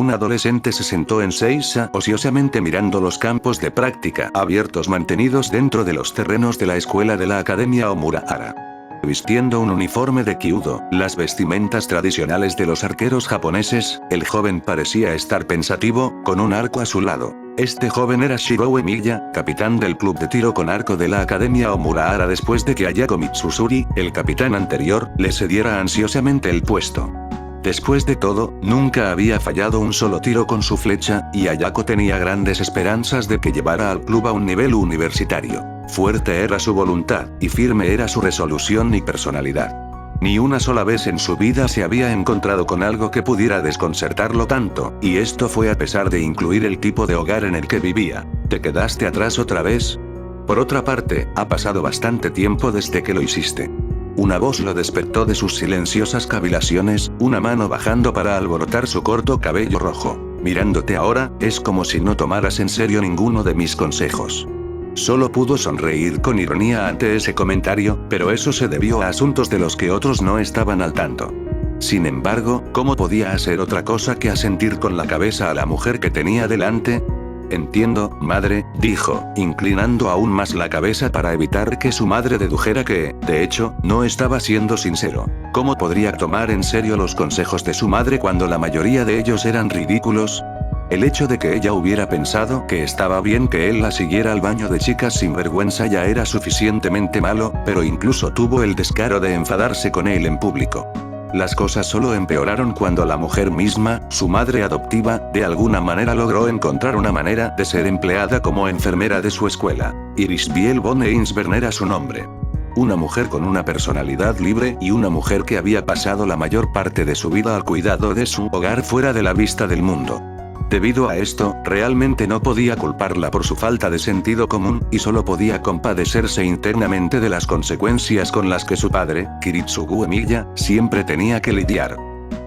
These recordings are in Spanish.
Un adolescente se sentó en Seiza ociosamente mirando los campos de práctica abiertos mantenidos dentro de los terrenos de la escuela de la Academia Omurahara. Vistiendo un uniforme de kyudo, las vestimentas tradicionales de los arqueros japoneses, el joven parecía estar pensativo, con un arco a su lado. Este joven era Shirou Emiya, capitán del club de tiro con arco de la Academia Omurahara después de que Ayako Mitsusuri, el capitán anterior, le cediera ansiosamente el puesto. Después de todo, nunca había fallado un solo tiro con su flecha, y Ayako tenía grandes esperanzas de que llevara al club a un nivel universitario. Fuerte era su voluntad, y firme era su resolución y personalidad. Ni una sola vez en su vida se había encontrado con algo que pudiera desconcertarlo tanto, y esto fue a pesar de incluir el tipo de hogar en el que vivía. ¿Te quedaste atrás otra vez? Por otra parte, ha pasado bastante tiempo desde que lo hiciste. Una voz lo despertó de sus silenciosas cavilaciones, una mano bajando para alborotar su corto cabello rojo. Mirándote ahora, es como si no tomaras en serio ninguno de mis consejos. Solo pudo sonreír con ironía ante ese comentario, pero eso se debió a asuntos de los que otros no estaban al tanto. Sin embargo, ¿cómo podía hacer otra cosa que asentir con la cabeza a la mujer que tenía delante? Entiendo, madre, dijo, inclinando aún más la cabeza para evitar que su madre dedujera que, de hecho, no estaba siendo sincero. ¿Cómo podría tomar en serio los consejos de su madre cuando la mayoría de ellos eran ridículos? El hecho de que ella hubiera pensado que estaba bien que él la siguiera al baño de chicas sin vergüenza ya era suficientemente malo, pero incluso tuvo el descaro de enfadarse con él en público. Las cosas solo empeoraron cuando la mujer misma, su madre adoptiva, de alguna manera logró encontrar una manera de ser empleada como enfermera de su escuela. Irisbiel von Einsberg era su nombre. Una mujer con una personalidad libre y una mujer que había pasado la mayor parte de su vida al cuidado de su hogar fuera de la vista del mundo. Debido a esto, realmente no podía culparla por su falta de sentido común, y solo podía compadecerse internamente de las consecuencias con las que su padre, Kiritsugu Emiya, siempre tenía que lidiar.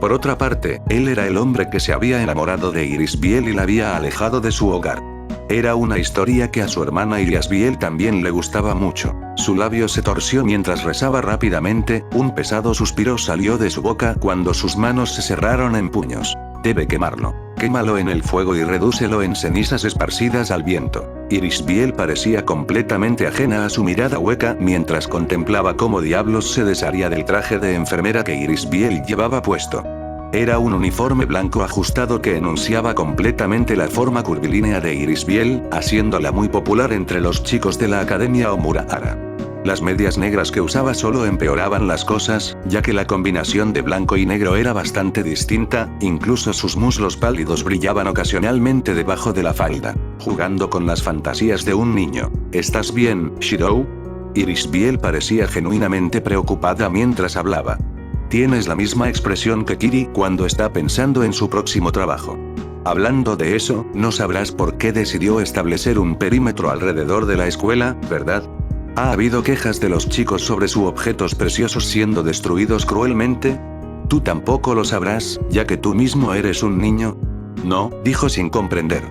Por otra parte, él era el hombre que se había enamorado de Irisbiel y la había alejado de su hogar. Era una historia que a su hermana Irisbiel también le gustaba mucho. Su labio se torció mientras rezaba rápidamente, un pesado suspiro salió de su boca cuando sus manos se cerraron en puños. Debe quemarlo. Quémalo en el fuego y redúcelo en cenizas esparcidas al viento. Irisbiel parecía completamente ajena a su mirada hueca mientras contemplaba cómo diablos se desharía del traje de enfermera que Irisbiel llevaba puesto. Era un uniforme blanco ajustado que enunciaba completamente la forma curvilínea de Irisbiel, haciéndola muy popular entre los chicos de la Academia Omurahara. Las medias negras que usaba solo empeoraban las cosas, ya que la combinación de blanco y negro era bastante distinta, incluso sus muslos pálidos brillaban ocasionalmente debajo de la falda, jugando con las fantasías de un niño. ¿Estás bien, Shirou? Irisbiel parecía genuinamente preocupada mientras hablaba. Tienes la misma expresión que Kiri cuando está pensando en su próximo trabajo. Hablando de eso, no sabrás por qué decidió establecer un perímetro alrededor de la escuela, ¿verdad? ¿Ha habido quejas de los chicos sobre sus objetos preciosos siendo destruidos cruelmente? Tú tampoco lo sabrás, ya que tú mismo eres un niño. No, dijo sin comprender.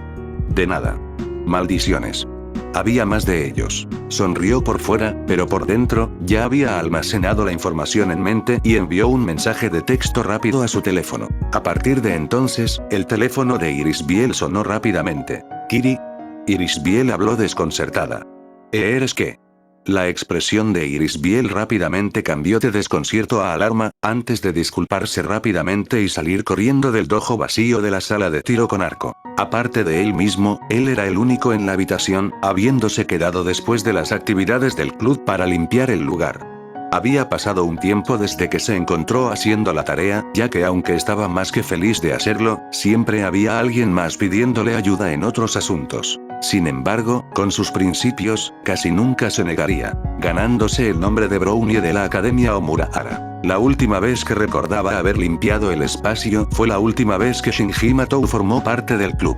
De nada. Maldiciones. Había más de ellos. Sonrió por fuera, pero por dentro, ya había almacenado la información en mente y envió un mensaje de texto rápido a su teléfono. A partir de entonces, el teléfono de Irisbiel sonó rápidamente. ¿Kiri? Irisbiel habló desconcertada. ¿Eres qué? La expresión de Irisbiel rápidamente cambió de desconcierto a alarma, antes de disculparse rápidamente y salir corriendo del dojo vacío de la sala de tiro con arco. Aparte de él mismo, él era el único en la habitación, habiéndose quedado después de las actividades del club para limpiar el lugar. Había pasado un tiempo desde que se encontró haciendo la tarea, ya que aunque estaba más que feliz de hacerlo, siempre había alguien más pidiéndole ayuda en otros asuntos. Sin embargo, con sus principios, casi nunca se negaría, ganándose el nombre de Brownie de la Academia Omurahara. La última vez que recordaba haber limpiado el espacio fue la última vez que Shinji Matou formó parte del club.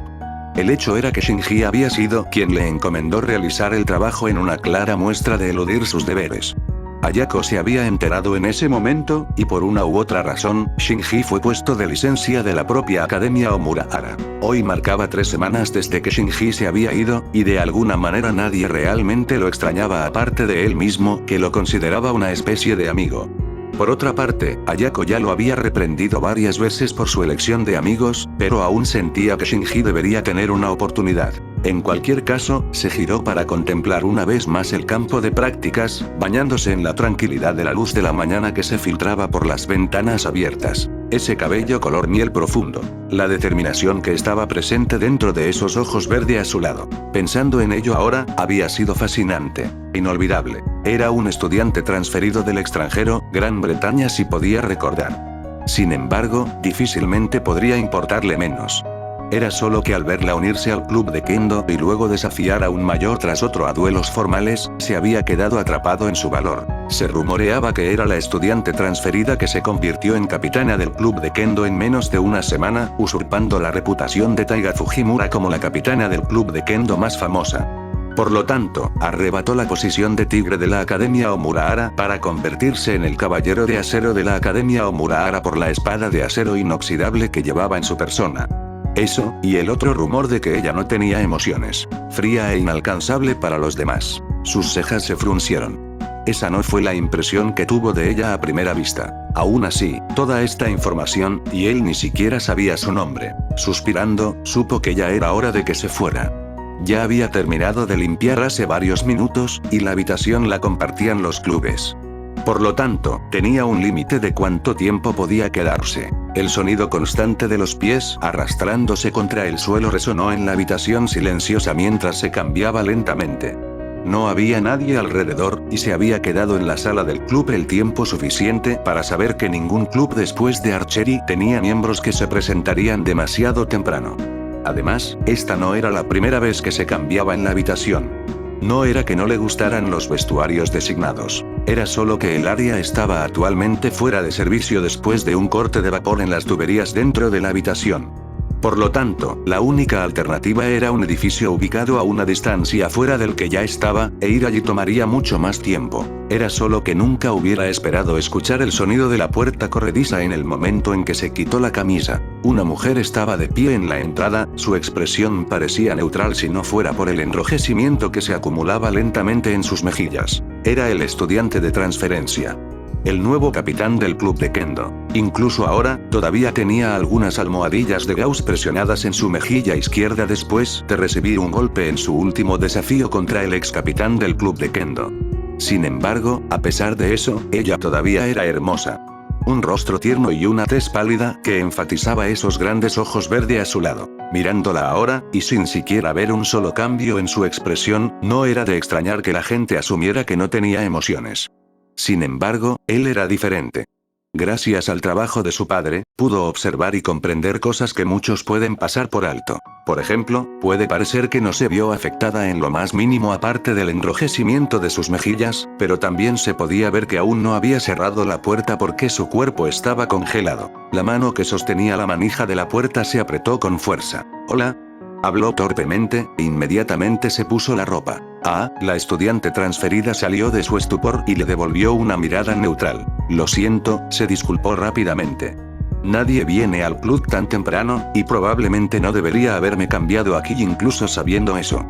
El hecho era que Shinji había sido quien le encomendó realizar el trabajo en una clara muestra de eludir sus deberes. Ayako se había enterado en ese momento, y por una u otra razón, Shinji fue puesto de licencia de la propia Academia Omurahara. Hoy marcaba 3 semanas desde que Shinji se había ido, y de alguna manera nadie realmente lo extrañaba aparte de él mismo, que lo consideraba una especie de amigo. Por otra parte, Ayako ya lo había reprendido varias veces por su elección de amigos, pero aún sentía que Shinji debería tener una oportunidad. En cualquier caso, se giró para contemplar una vez más el campo de prácticas, bañándose en la tranquilidad de la luz de la mañana que se filtraba por las ventanas abiertas. Ese cabello color miel profundo. La determinación que estaba presente dentro de esos ojos verde azulado. Pensando en ello ahora, había sido fascinante. Inolvidable. Era un estudiante transferido del extranjero, Gran Bretaña si podía recordar. Sin embargo, difícilmente podría importarle menos. Era solo que al verla unirse al club de Kendo y luego desafiar a un mayor tras otro a duelos formales, se había quedado atrapado en su valor. Se rumoreaba que era la estudiante transferida que se convirtió en capitana del club de Kendo en menos de una semana, usurpando la reputación de Taiga Fujimura como la capitana del club de Kendo más famosa. Por lo tanto, arrebató la posición de tigre de la Academia Omurahara para convertirse en el caballero de acero de la Academia Omurahara por la espada de acero inoxidable que llevaba en su persona. Eso, y el otro rumor de que ella no tenía emociones. Fría e inalcanzable para los demás. Sus cejas se fruncieron. Esa no fue la impresión que tuvo de ella a primera vista. Aún así, toda esta información, y él ni siquiera sabía su nombre. Suspirando, supo que ya era hora de que se fuera. Ya había terminado de limpiar hace varios minutos, y la habitación la compartían los clubes. Por lo tanto, tenía un límite de cuánto tiempo podía quedarse. El sonido constante de los pies arrastrándose contra el suelo resonó en la habitación silenciosa mientras se cambiaba lentamente. No había nadie alrededor, y se había quedado en la sala del club el tiempo suficiente para saber que ningún club después de Archery tenía miembros que se presentarían demasiado temprano. Además, esta no era la primera vez que se cambiaba en la habitación. No era que no le gustaran los vestuarios designados. Era solo que el área estaba actualmente fuera de servicio después de un corte de vapor en las tuberías dentro de la habitación. Por lo tanto, la única alternativa era un edificio ubicado a una distancia fuera del que ya estaba, e ir allí tomaría mucho más tiempo. Era solo que nunca hubiera esperado escuchar el sonido de la puerta corrediza en el momento en que se quitó la camisa. Una mujer estaba de pie en la entrada, su expresión parecía neutral si no fuera por el enrojecimiento que se acumulaba lentamente en sus mejillas. Era el estudiante de transferencia. El nuevo capitán del club de Kendo. Incluso ahora, todavía tenía algunas almohadillas de Gauss presionadas en su mejilla izquierda después de recibir un golpe en su último desafío contra el ex capitán del club de Kendo. Sin embargo, a pesar de eso, ella todavía era hermosa. Un rostro tierno y una tez pálida que enfatizaba esos grandes ojos verde azulado. Mirándola ahora, y sin siquiera ver un solo cambio en su expresión, no era de extrañar que la gente asumiera que no tenía emociones. Sin embargo, él era diferente. Gracias al trabajo de su padre, pudo observar y comprender cosas que muchos pueden pasar por alto. Por ejemplo, puede parecer que no se vio afectada en lo más mínimo aparte del enrojecimiento de sus mejillas, pero también se podía ver que aún no había cerrado la puerta porque su cuerpo estaba congelado. La mano que sostenía la manija de la puerta se apretó con fuerza. «Hola». Habló torpemente, e inmediatamente se puso la ropa. La estudiante transferida salió de su estupor y le devolvió una mirada neutral. «Lo siento», se disculpó rápidamente. «Nadie viene al club tan temprano, y probablemente no debería haberme cambiado aquí incluso sabiendo eso».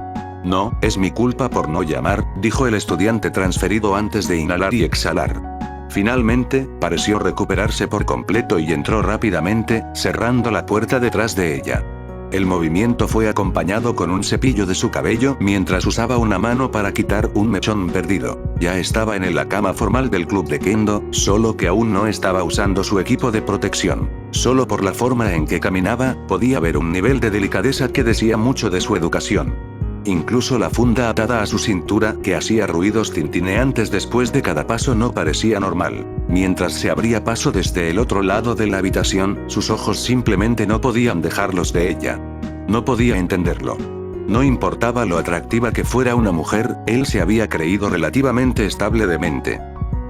«No, es mi culpa por no llamar», dijo el estudiante transferido antes de inhalar y exhalar. Finalmente, pareció recuperarse por completo y entró rápidamente, cerrando la puerta detrás de ella. El movimiento fue acompañado con un cepillo de su cabello mientras usaba una mano para quitar un mechón perdido. Ya estaba en la cama formal del club de Kendo, solo que aún no estaba usando su equipo de protección. Solo por la forma en que caminaba, podía ver un nivel de delicadeza que decía mucho de su educación. Incluso la funda atada a su cintura, que hacía ruidos tintineantes después de cada paso, no parecía normal. Mientras se abría paso desde el otro lado de la habitación, sus ojos simplemente no podían dejarlos de ella. No podía entenderlo. No importaba lo atractiva que fuera una mujer, él se había creído relativamente estable de mente.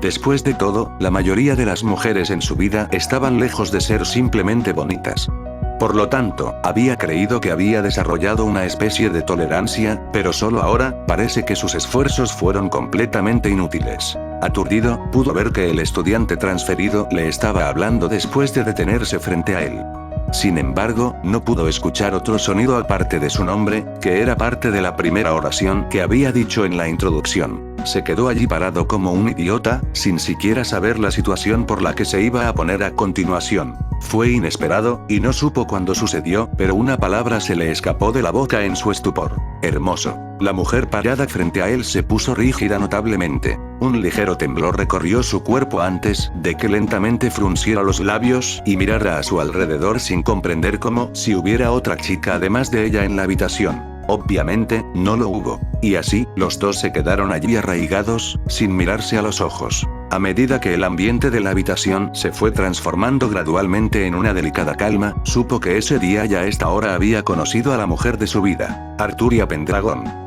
Después de todo, la mayoría de las mujeres en su vida estaban lejos de ser simplemente bonitas. Por lo tanto, había creído que había desarrollado una especie de tolerancia, pero solo ahora, parece que sus esfuerzos fueron completamente inútiles. Aturdido, pudo ver que el estudiante transferido le estaba hablando después de detenerse frente a él. Sin embargo, no pudo escuchar otro sonido aparte de su nombre, que era parte de la primera oración que había dicho en la introducción. Se quedó allí parado como un idiota, sin siquiera saber la situación por la que se iba a poner a continuación. Fue inesperado, y no supo cuándo sucedió, pero una palabra se le escapó de la boca en su estupor. Hermoso. La mujer parada frente a él se puso rígida notablemente. Un ligero temblor recorrió su cuerpo antes de que lentamente frunciera los labios y mirara a su alrededor sin comprender cómo si hubiera otra chica además de ella en la habitación. Obviamente, no lo hubo. Y así, los dos se quedaron allí arraigados, sin mirarse a los ojos. A medida que el ambiente de la habitación se fue transformando gradualmente en una delicada calma, supo que ese día y a esta hora había conocido a la mujer de su vida, Arturia Pendragon.